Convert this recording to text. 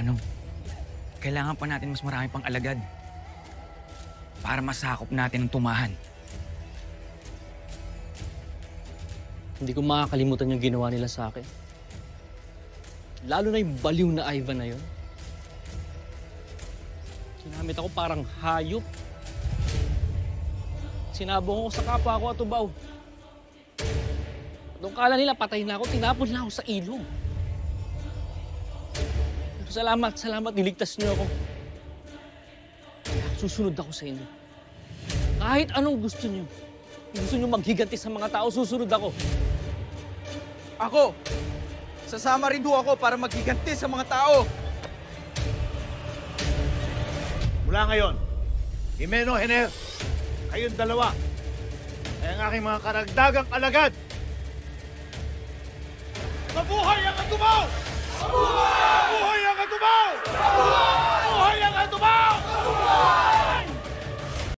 Manong, kailangan pa natin mas marami pang alagad para masakop natin ang tumahan. Hindi ko makakalimutan yung ginawa nila sa akin. Lalo na yung baliw na Ivan na yun. Ginamit ako parang hayop. Sinabong ako sa kapwa ko at ubaw. Nung kala nila patay na ako, tinapon na ako sa ilog. Pero salamat, niligtas niyo ako. Susunod ako sa inyo. Kahit anong gusto niyo. Kung gusto niyo maghiganti sa mga tao, susunod ako. Ako! Sasama rin ho ako para maghiganti sa mga tao! Mula ngayon, Jimeno, Henel, kayong dalawa ay ang aking mga karagdagang alagad! Mabuhay ang Atubaw!